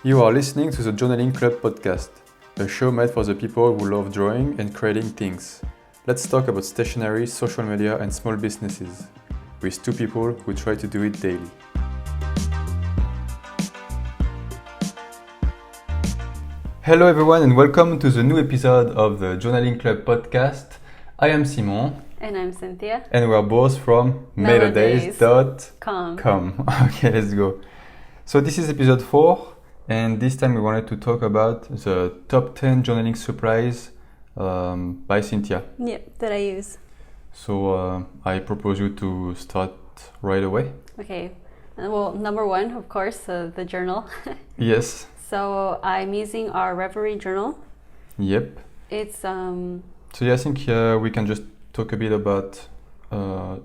You are listening to the Journaling Club podcast, a show made for the people who love drawing and creating things. Let's talk about stationery, social media, and small businesses, with two people who try to do it daily. Hello everyone and welcome to the new episode of the Journaling Club podcast. I am Simon. And I'm Cynthia. And we are both from melodies.com. Okay, let's go. So this is episode 4, and this time we wanted to talk about the top 10 journaling supplies by Cynthia. Yeah, that I use. So I propose you to start right away. Okay. Well, number 1, of course, the journal. Yes. So I'm using our Reverie journal. Yep. It's So yeah, I think we can just talk a bit about the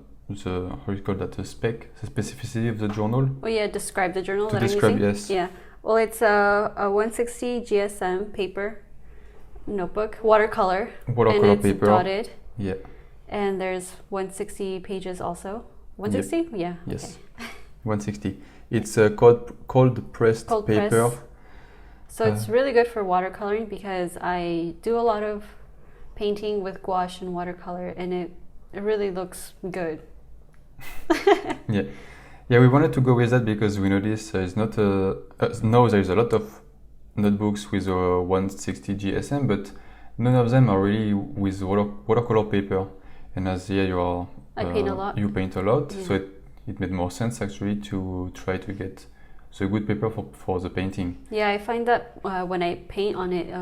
specificity of the journal. Oh yeah, describe the journal To that describe, I'm using. yes. Yeah. Well, it's a 160 GSM paper notebook, watercolor. Watercolor and it's paper. dotted. Yeah. And there's 160 pages also. 160? Yep. Yeah. Yes. Okay. 160. It's cold pressed paper. Press. So it's really good for watercoloring because I do a lot of painting with gouache and watercolor, and it really looks good. Yeah, we wanted to go with that because we noticed there is not now there is a lot of notebooks with a 160 GSM, but none of them are really with watercolor paper. And as you paint a lot. You paint a lot, Yeah. so it made more sense actually to try to get the good paper for the painting. Yeah, I find that when I paint on it,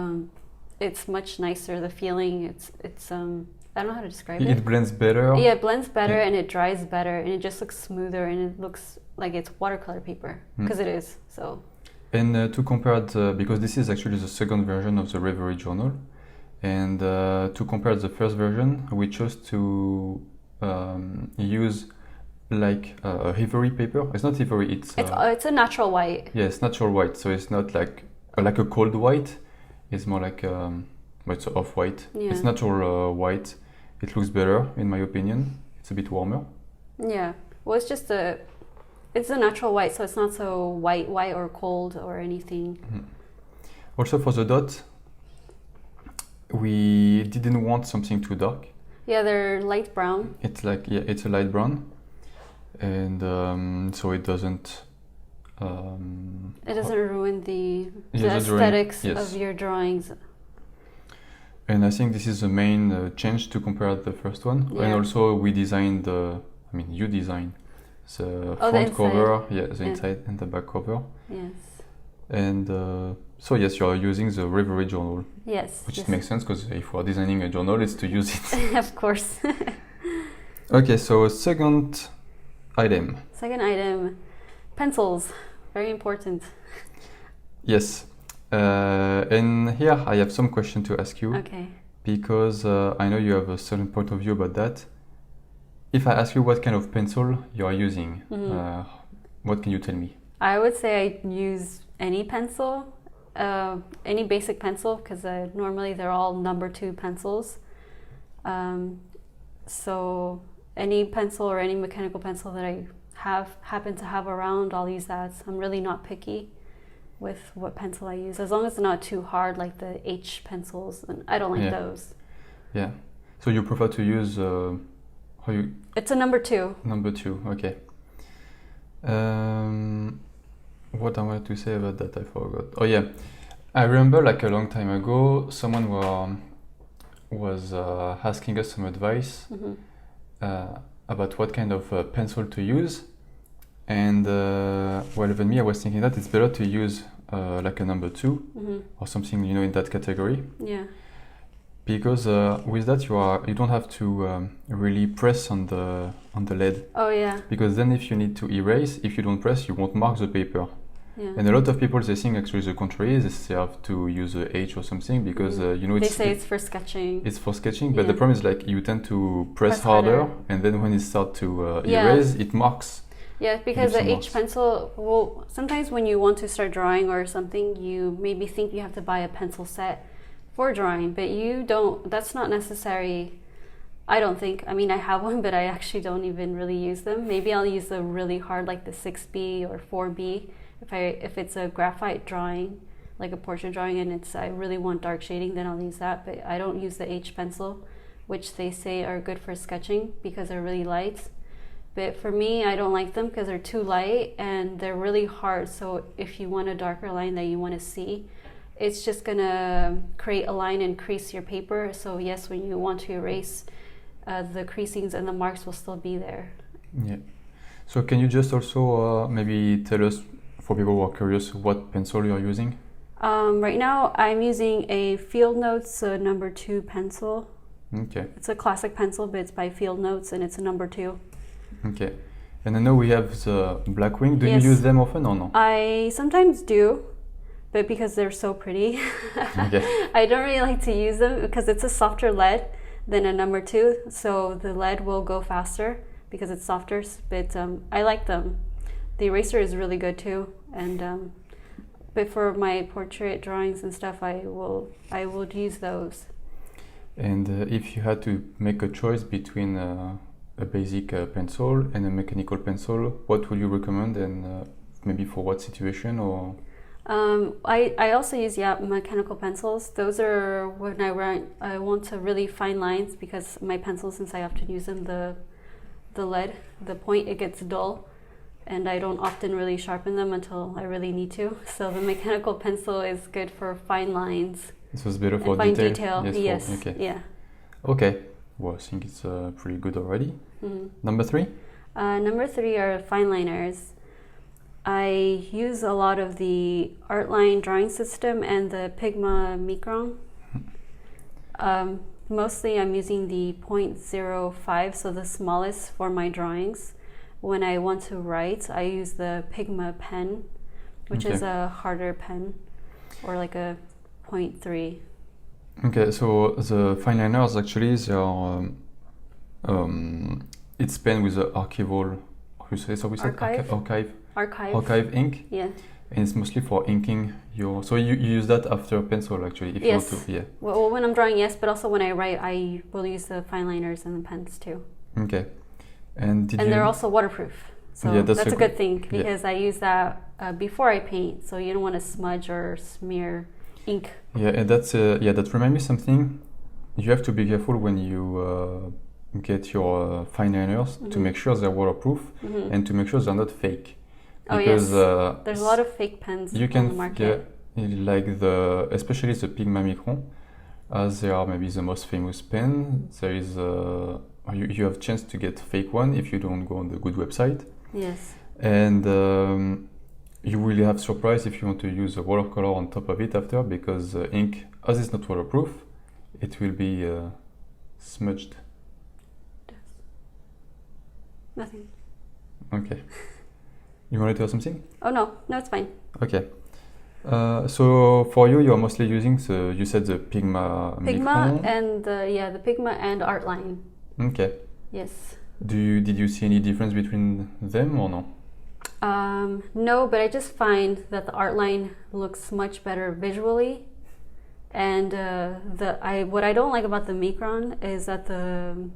it's much nicer. The feeling, it's I don't know how to describe it. It blends better. Yeah, it blends better, Yeah. and it dries better, and it just looks smoother, and it looks like it's watercolor paper because it is. So. And to compare it, because this is actually the second version of the Reverie journal, and to compare the first version, we chose to use like ivory paper. It's not ivory. It's a natural white. Yeah, it's natural white. So it's not like a cold white. It's more like it's off white. Yeah. It's natural white. It looks better in my opinion. It's a bit warmer. Yeah. Well, it's a natural white, so it's not so white or cold or anything. Mm-hmm. Also for the dot, we didn't want something too dark. Yeah, they're light brown. It's it's a light brown, and so it doesn't. It doesn't ruin the drawing, aesthetics yes. of your drawings. And I think this is the main change to compare the first one. Yeah. And also we designed you designed the front cover, the inside and the back cover. Yes. And so yes, you are using the Reverie journal. Yes. Which makes sense because if we are designing a journal, it's to use it. Of course. Okay, so second item. Second item, pencils. Very important. Yes. And here I have some question to ask you. Okay. Because I know you have a certain point of view about that. If I ask you what kind of pencil you are using, what can you tell me? I would say I use any pencil, any basic pencil, because normally they're all number 2 pencils. So any pencil or any mechanical pencil that I happen to have around, I'll use that. So I'm really not picky with what pencil I use, as long as it's not too hard like the H pencils, and I don't like those. Yeah. So you prefer to use It's a number 2. Number 2, okay. What I wanted to say about that, I forgot. Oh yeah, I remember like a long time ago, someone was asking us some advice about what kind of pencil to use. And even me, I was thinking that it's better to use like a number 2 or something, in that category. Yeah. Because with that you don't have to really press on the lead. Oh yeah. Because then if you need to erase, if you don't press, you won't mark the paper. Yeah. And a lot of people, they think actually the contrary, they have to use a H or something because they say it's for sketching. It's for sketching, but the problem is like you tend to press harder, and then when it starts to erase, it marks. Yeah, because the H pencil, well, sometimes when you want to start drawing or something, you maybe think you have to buy a pencil set for drawing, but you don't. That's not necessary. I don't think. I mean, I have one, but I actually don't even really use them. Maybe I'll use the really hard, like the 6B or 4B, If it's a graphite drawing, like a portrait drawing, and I really want dark shading, then I'll use that. But I don't use the H pencil, which they say are good for sketching because they're really light. But for me, I don't like them because they're too light and they're really hard. So if you want a darker line that you want to see, it's just gonna create a line and crease your paper. So yes, when you want to erase, the creasings and the marks will still be there. Yeah. So can you just also maybe tell us, for people who are curious, what pencil you're using? Right now, I'm using a Field Notes number 2 pencil. Okay. It's a classic pencil, but it's by Field Notes and it's a number 2. Okay. And I know we have the Blackwing. Do Yes. you use them often or no? I sometimes do, but because they're so pretty, Okay. I don't really like to use them because it's a softer lead than a number 2, so the lead will go faster because it's softer, but I like them. The eraser is really good too, and but for my portrait drawings and stuff, I will use those. And if you had to make a choice between a basic pencil and a mechanical pencil, what would you recommend, and maybe for what situation? Or I also use mechanical pencils. Those are when I want to really fine lines, because my pencils, since I often use them, the lead, the point, it gets dull, and I don't often really sharpen them until I really need to. So the mechanical pencil is good for fine lines. So it's better for fine detail. detail. Yes. Okay. Yeah. Okay. Well, I think it's pretty good already. Mm-hmm. Number 3? Number 3 are fine liners. I use a lot of the Artline drawing system and the Pigma Micron. Mostly I'm using the 0.05, so the smallest for my drawings. When I want to write, I use the Pigma pen, which is a harder pen, or like a 0.3. Okay, so the fine liners actually, they are it's pen with the archival, archive ink. Yeah. And it's mostly for inking your. So you use that after pencil actually, if yes. you want to. Yeah. Well, when I'm drawing, yes, but also when I write, I will use the fine liners and the pens too. Okay. And they're also waterproof, so yeah, that's a good thing, because I use that before I paint, so you don't want to smudge or smear ink. Yeah, and that reminds me something. You have to be careful when you get your fine liners to make sure they're waterproof and to make sure they're not fake. Because there's a lot of fake pens you on can the market. Like especially the Pigma Micron, as they are maybe the most famous pen. There is you have chance to get fake one if you don't go on the good website. Yes. And you will have surprise if you want to use a watercolor on top of it after, because ink, as it's not waterproof, it will be smudged. Nothing. Okay. You wanted to have something? Oh no, it's fine. Okay. So for you, you're mostly using you said the Pigma Micron? And the Pigma and Artline. Okay. Yes. Did you see any difference between them or no? No, but I just find that the Artline looks much better visually, and what I don't like about the Micron is that the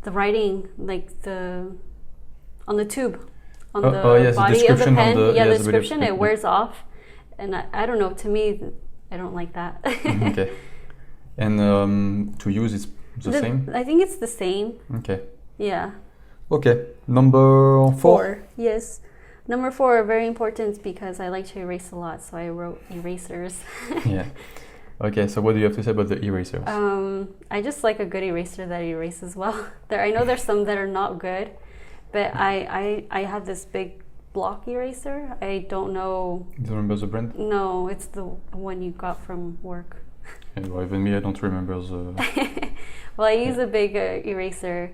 writing, like on the tube, on the body of the pen, the description, it wears off, and I don't know. To me, I don't like that. Okay. And to use, it's the same? I think it's the same. Okay. Yeah. Okay. Number 4. Yes. Number 4 are very important because I like to erase a lot, so I wrote erasers. Yeah. Okay, so what do you have to say about the erasers? I just like a good eraser that erases well. I know there's some that are not good, but I have this big block eraser. I don't know. Do you remember the brand? No, it's the one you got from work. Yeah, well, even me, I don't remember the... Well, I use a big eraser.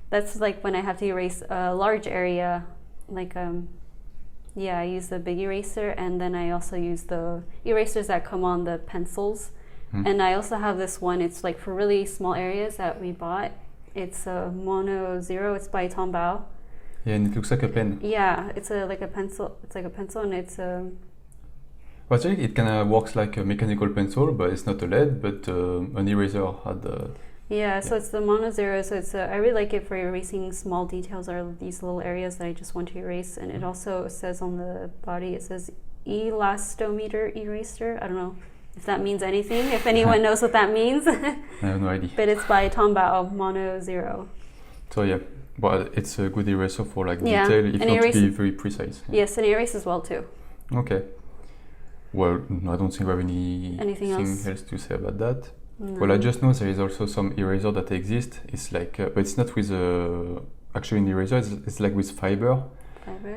That's like when I have to erase a large area, like I use the big eraser, and then I also use the erasers that come on the pencils. And I also have this one, it's like for really small areas that we bought. It's a Mono Zero, it's by Tombao. Yeah, and it looks like a pen. Yeah, it's like a pencil. It's like a pencil, and it's a... Well, actually, it kind of works like a mechanical pencil, but it's not a lead, but an eraser had Yeah, so it's the Mono Zero. So I really like it for erasing small details or these little areas that I just want to erase. And it also says on the body, it says elastometer eraser. I don't know if that means anything, if anyone knows what that means. I have no idea. But it's by Tombao Mono Zero. So yeah, but it's a good eraser for like detail if you want to be very precise. Yeah. Yes, and it erases well too. Okay. Well, I don't think we have anything else to say about that. No. Well, I just know there is also some eraser that exist. It's like, but it's not with actually in the eraser. It's like with fiber.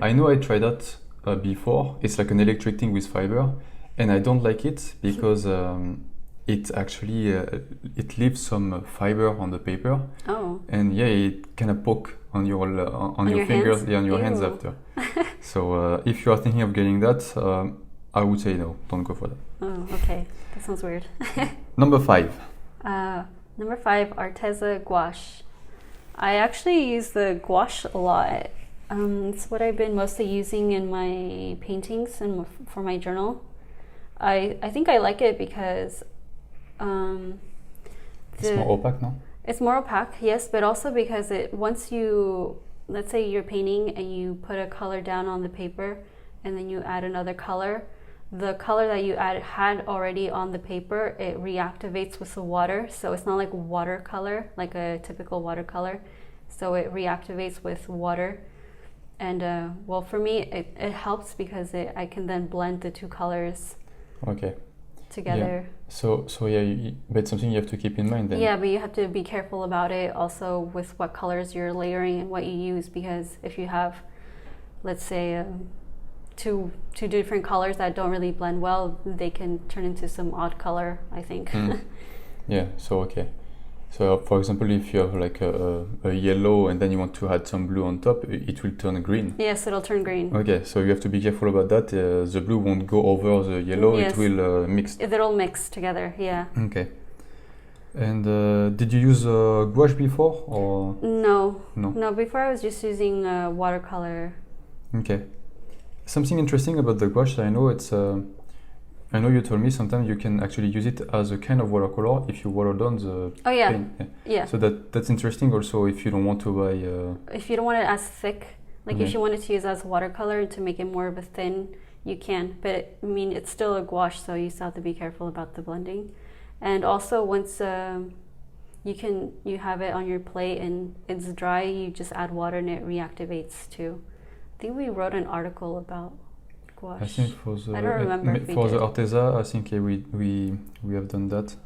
I know I tried that before. It's like an electric thing with fiber, and I don't like it because it actually it leaves some fiber on the paper. Oh. And yeah, it kind of poke on your fingers, hands? Yeah, on your hands after. So if you are thinking of getting that, I would say no, don't go for that. Oh, okay. That sounds weird. Number 5. Number 5, Arteza gouache. I actually use the gouache a lot. It's what I've been mostly using in my paintings and for my journal. I think I like it because it's more opaque, no? It's more opaque, yes, but also because once you, let's say you're painting and you put a color down on the paper and then you add another color, the color that you had already on the paper, it reactivates with the water. So it's not like watercolor, like a typical watercolor. So it reactivates with water. And well, for me, it helps because I can then blend the two colors together. Yeah. So yeah, but it's something you have to keep in mind then. Yeah, but you have to be careful about it also with what colors you're layering and what you use, because if you have, let's say, two different colors that don't really blend well, they can turn into some odd color, I think. Yeah, so okay. So for example, if you have like a yellow and then you want to add some blue on top, it will turn green. Yes, it'll turn green. Okay, so you have to be careful about that. The blue won't go over the yellow, yes. It will mix. It'll mix together, yeah. Okay. And did you use gouache before or? No, before I was just using watercolor. Okay. Something interesting about the gouache, I know I know you told me sometimes you can actually use it as a kind of watercolor if you water down the paint. Yeah. So that's interesting also if you don't want to buy... if you don't want it as thick, like if you wanted to use it as watercolor to make it more of a thin, you can. But I mean, it's still a gouache, so you still have to be careful about the blending. And also once you have it on your plate and it's dry, you just add water and it reactivates too. I think we wrote an article about gouache. I think for the I don't remember for the Arteza, I think we have done that.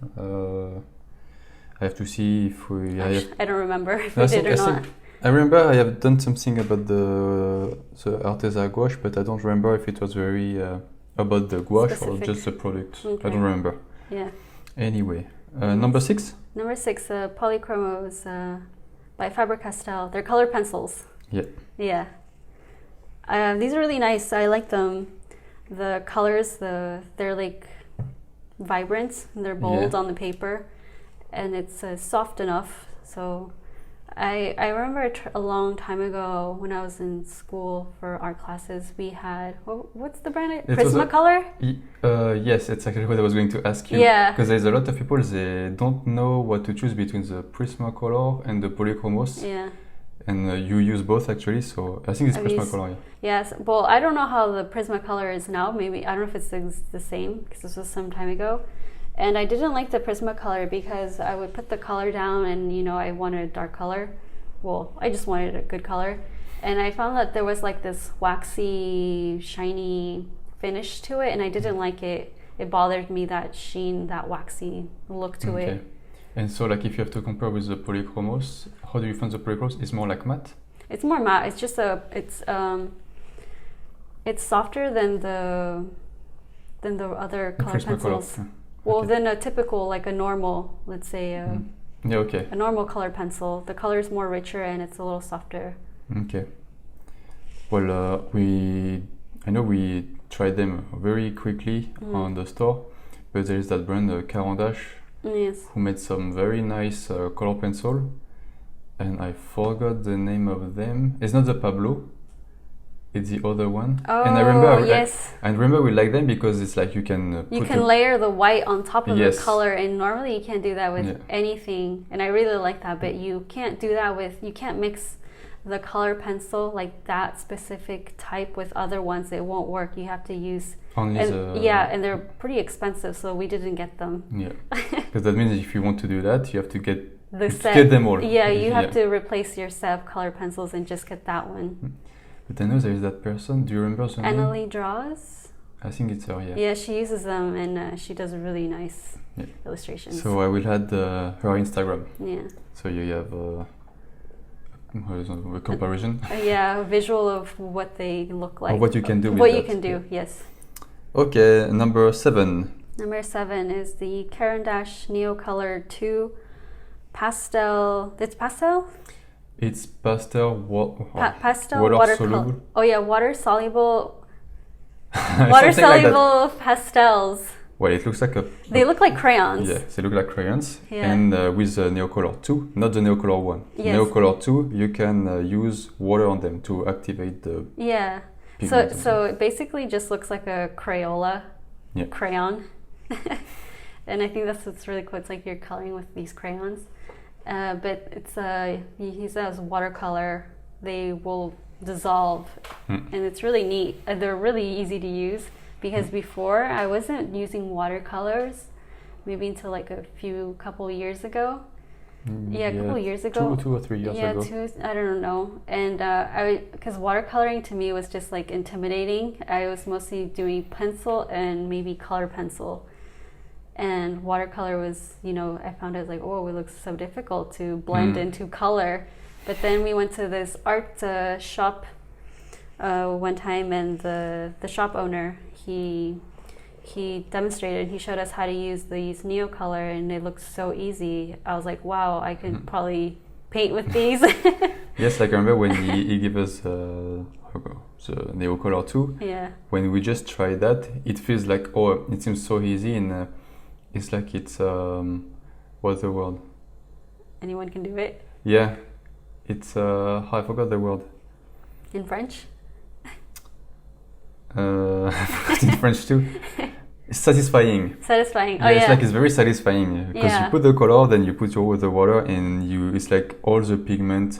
I have to see if we. I don't remember if we did or not. I remember I have done something about the Arteza gouache, but I don't remember if it was very about the gouache or just the product. Okay. I don't remember. Yeah. Anyway, number 6. Number 6, Polychromos by Faber-Castell. They're color pencils. Yeah. Yeah. These are really nice. I like them. The colors, they're like vibrant. And they're bold on the paper, and it's soft enough. So I remember a long time ago when I was in school for art classes, we had what's the brand? Prismacolor? Yes, it's actually what I was going to ask you. Yeah. Because there's a lot of people, they don't know what to choose between the Prismacolor and the Polychromos. Yeah. And you use both actually, so I think it's Prismacolor. Yes. Well, I don't know how the Prismacolor is now. Maybe I don't know if it's the same because this was some time ago. And I didn't like the Prismacolor because I would put the color down and I wanted a dark color. Well, I just wanted a good color. And I found that there was like this waxy, shiny finish to it, and I didn't like it. It bothered me, that sheen, that waxy look to it. And so like if you have to compare with the Polychromos, how do you find the Polychromos? It's more like matte? It's more matte. It's just it's softer than the other color pencils. Well, than a typical, like a normal, let's say, a normal color pencil. The color is more richer and it's a little softer. Okay. Well, I know we tried them very quickly on the store, but there is that brand Carandache, who made some very nice color pencil, and I forgot the name of them. It's not the Pablo. it's the other one. Oh, and I remember, yes. I remember we like them because it's like you can you can layer the white on top of Yes. the color, and normally you can't do that with Yeah. anything. And I really like that, but you can't do that with, you can't mix the color pencil like that specific type with other ones. It won't work. You have to use only and they're pretty expensive, so we didn't get them. Yeah, because that means if you want to do that, you have to get get them all. Yeah, you have to replace your set of color pencils and just get that one. But I know there is that person. Do you remember her name? Annalie Draws. I think it's her. Yeah. Yeah, she uses them, and she does really nice illustrations. So I will add her Instagram. Yeah. So you have a comparison. Yeah, a visual of what they look like. Or what you can do with what that. you can do, yes. Okay, number 7. Number 7 is the Caran d'Ache Neo Color 2 Pastel. It's pastel? It's pastel pastel water soluble. Oh yeah, water soluble. Water soluble pastels. Well, it looks like They look like crayons. Yeah, they look like crayons. Yeah. And with the Neocolor 2, not the Neocolor 1. Yes. Neocolor 2, you can use water on them to activate the pigment. So it basically just looks like a Crayola crayon. And I think that's what's really cool. It's like you're coloring with these crayons. But it's he says watercolor. They will dissolve. And it's really neat. They're really easy to use. Because before I wasn't using watercolors, maybe until like a couple years ago. A couple years ago. 2 or 3 years ago. I don't know. And because watercoloring to me was just like intimidating. I was mostly doing pencil and maybe color pencil. And watercolor was, I found it like, oh, it looks so difficult to blend into color. But then we went to this art shop one time, and the shop owner, he demonstrated, he showed us how to use these Neocolor, and it looked so easy. I was like, wow, I could probably paint with these. Yes, like I remember when he gave us the Neocolor 2. Yeah. When we just tried that, it feels like, it seems so easy, and it's like it's, what's the word? Anyone can do it? Yeah. It's, I forgot the word. In French? I forgot in French too. It's satisfying. Satisfying. Yeah, it's like it's very satisfying because you put the color, then you put the water, and it's like all the pigment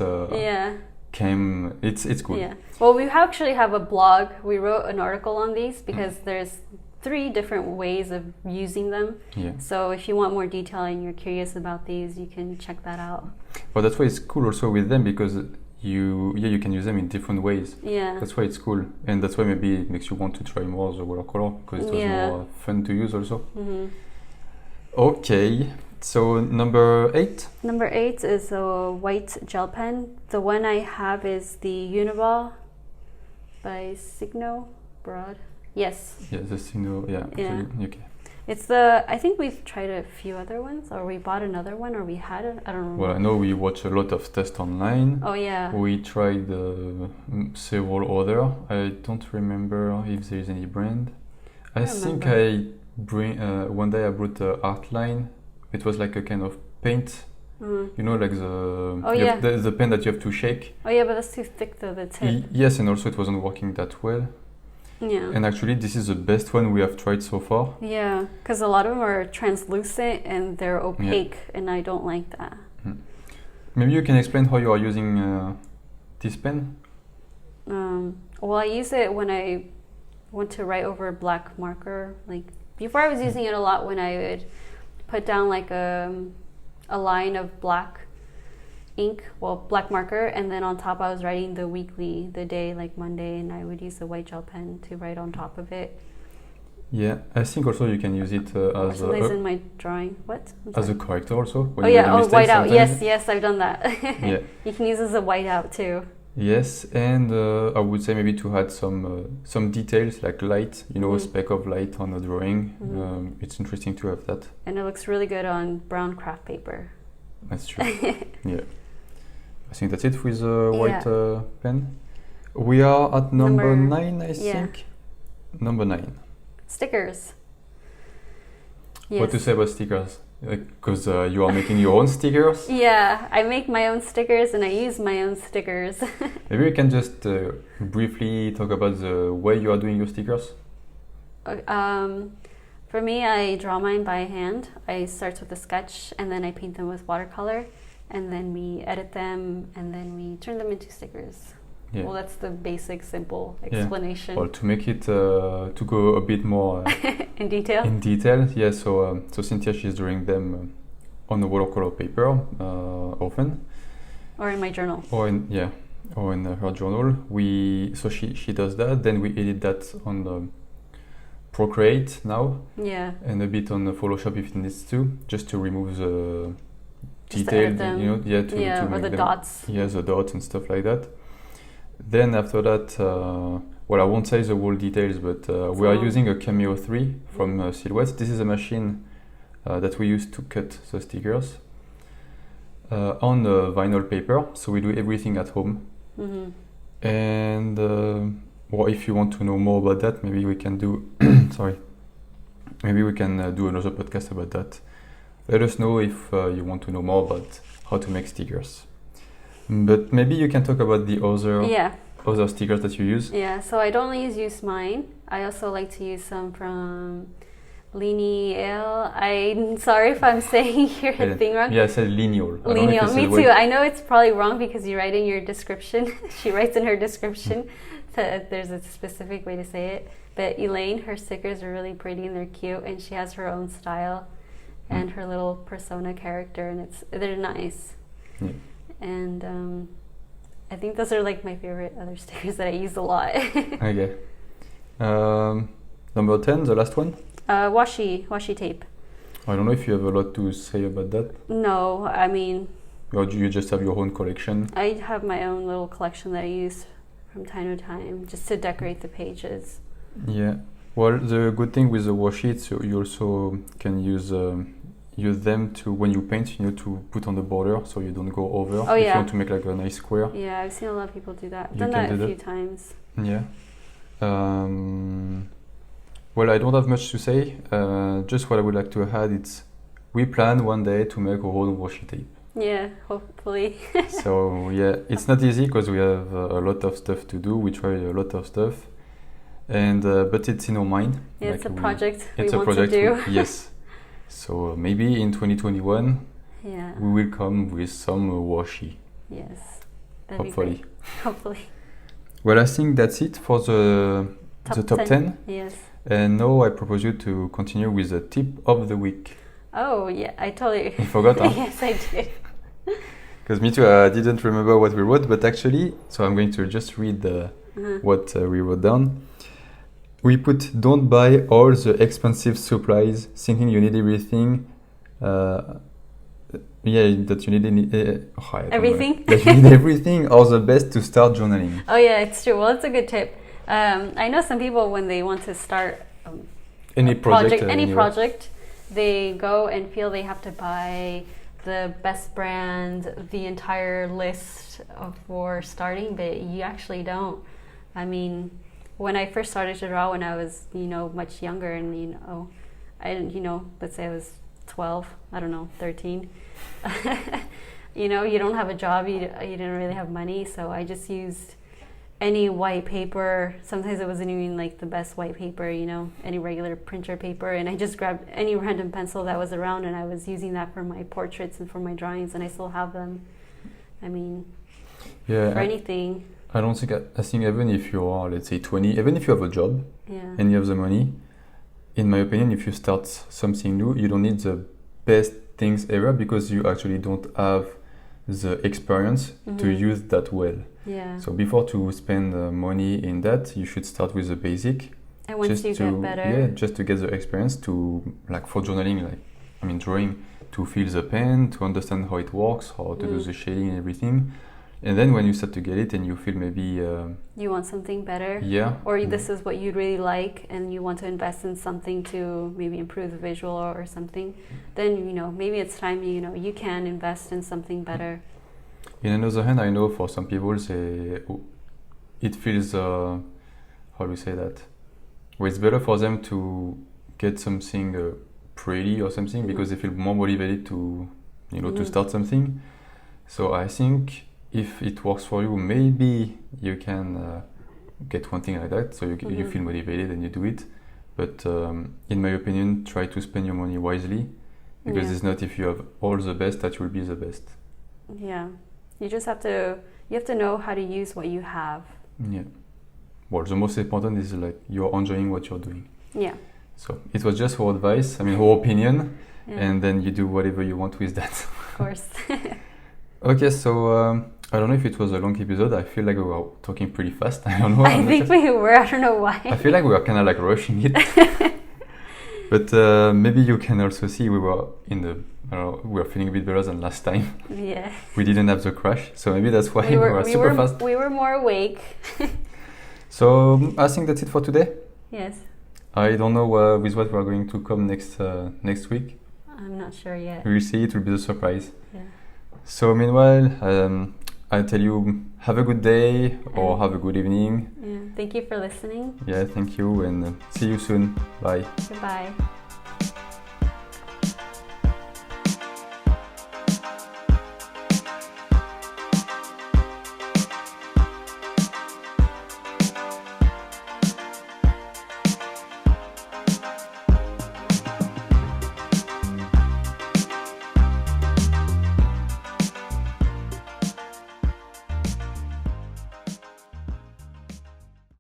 came. It's cool. Yeah. Well, we actually have a blog. We wrote an article on these because there's 3 different ways of using them. Yeah. So if you want more detail and you're curious about these, you can check that out. But that's why it's cool also with them, because you can use them in different ways. Yeah. That's why it's cool, and that's why maybe it makes you want to try more the watercolor, because it was more fun to use also. Mm-hmm. Okay, so number 8. Number 8 is a white gel pen. The one I have is the Uniball by Signo Broad. Yes. Yeah, the Signo. Yeah. Okay. It's I think we've tried a few other ones, or we bought another one, or we had it. I don't remember. Well, I know we watched a lot of tests online. Oh yeah. We tried several other. I don't remember if there is any brand. I think one day I brought Artline. It was like a kind of paint. Like the pen that you have to shake. Oh yeah, but that's too thick though, the tip. Yes, and also it wasn't working that well. Yeah. And actually, this is the best one we have tried so far. Yeah, because a lot of them are translucent and they're opaque, and I don't like that. Maybe you can explain how you are using this pen? Well, I use it when I want to write over a black marker. Like before, I was using it a lot when I would put down like a line of black ink, black marker, and then on top I was writing the day, like Monday, and I would use the white gel pen to write on top of it. Yeah, I think also you can use it as in my drawing. What? As a corrector also. Whiteout. Yes, I've done that. Yeah. You can use it as a whiteout too. Yes, and I would say maybe to add some details like light, a speck of light on a drawing. It's interesting to have that. And it looks really good on brown craft paper. That's true. Yeah. I think that's it with the white pen. We are at number 9, I think. Number 9. Stickers. Yes. What to say about stickers? Because you are making your own stickers? Yeah, I make my own stickers and I use my own stickers. Maybe we can just briefly talk about the way you are doing your stickers. For me, I draw mine by hand. I start with a sketch and then I paint them with watercolor, and then we edit them and then we turn them into stickers. Yeah. Well, that's the basic, simple explanation. Yeah. Well, to make it to go a bit more in detail. In detail, yeah. So Cynthia, she's drawing them on the watercolor paper often. Or in my journal. Or in her journal. So she does that. Then we edit that on the Procreate now. Yeah. And a bit on the Photoshop if it needs to, just to remove the detail, to make or the dots. Yeah, the dots and stuff like that. Then after that, I won't say the whole details, but we are using a Ep04 from Silhouette. This is a machine that we use to cut the stickers on vinyl paper. So we do everything at home. Mm-hmm. And if you want to know more about that, maybe we can do. Maybe we can do another podcast about that. Let us know if you want to know more about how to make stickers. But maybe you can talk about the other stickers that you use. Yeah, so I don't always use mine. I also like to use some from Lineal. I'm sorry if I'm saying your thing wrong. Yeah, I said Lineal. Lineal, me too. I know it's probably wrong because you write in your description. She writes in her description that there's a specific way to say it. But Elaine, her stickers are really pretty and they're cute, and she has her own style and her little persona character, and they're nice. Yeah. And I think those are like my favorite other stickers that I use a lot. Okay. Number 10, the last one? Washi tape. I don't know if you have a lot to say about that. No, I mean... Or do you just have your own collection? I have my own little collection that I use from time to time just to decorate the pages. Yeah. Well, the good thing with the washi is you also can use them to, when you paint, to put on the border so you don't go over. Oh, if you want to make like a nice square. Yeah, I've seen a lot of people do that. I've done that a few times. Yeah. Well, I don't have much to say. Just what I would like to add, it's we plan one day to make our own washi tape. Yeah, hopefully. So yeah, it's not easy because we have a lot of stuff to do. We try a lot of stuff, and but it's in our mind. Yeah, it's a project we want to do. Yes. So maybe in 2021, we will come with some washi. Yes. Hopefully. Hopefully. Well, I think that's it for the top 10. Yes. And now I propose you to continue with the tip of the week. Oh, yeah, I totally... You forgot, huh? Yes, I did. Because me too, I didn't remember what we wrote, but actually, so I'm going to just read what we wrote down. We put, don't buy all the expensive supplies, thinking you need everything. That you need everything? That you need everything, or the best to start journaling. Oh yeah, it's true. Well, it's a good tip. I know some people, when they want to start any project, they go and feel they have to buy the best brand, the entire list for starting, but you actually don't. I mean, when I first started to draw, when I was, much younger, and I didn't, let's say I was 12, 13. You don't have a job, you didn't really have money, so I just used any white paper. Sometimes it wasn't even like the best white paper, any regular printer paper, and I just grabbed any random pencil that was around, and I was using that for my portraits and for my drawings, and I still have them. I mean, for anything. I think even if you are, let's say 20, even if you have a job and you have the money, in my opinion, if you start something new, you don't need the best things ever because you actually don't have the experience to use that well. Yeah. So before to spend money in that, you should start with the basic. And once you get better. Just to get the experience to, for journaling, drawing, to feel the pen, to understand how it works, how to do the shading and everything. And then when you start to get it and you feel maybe... you want something better. Yeah. Or this is what you really like and you want to invest in something to maybe improve the visual or something, then, maybe it's time, you can invest in something better. In another hand, I know for some people, it feels... how do you say that? Well, it's better for them to get something pretty or something because they feel more motivated to, to start something. So I think if it works for you, maybe you can get one thing like that. So you feel motivated and you do it. But in my opinion, try to spend your money wisely because it's not if you have all the best that you will be the best. Yeah, you just have to know how to use what you have. Yeah. Well, the most important is like you're enjoying what you're doing. Yeah. So it was just her advice, her opinion, and then you do whatever you want with that. Of course. Okay, so I don't know if it was a long episode. I feel like we were talking pretty fast. I don't know. I think we were. I don't know why. I feel like we were kind of like rushing it. But maybe you can also see we were we were feeling a bit better than last time. Yeah. We didn't have the crash, so maybe that's why we were super fast. We were more awake. So I think that's it for today. Yes. I don't know with what we are going to come next week. I'm not sure yet. We'll see. It will be a surprise. Yeah. So meanwhile, I tell you, have a good day or have a good evening. Yeah. Thank you for listening. Yeah, thank you, and see you soon. Bye. Goodbye.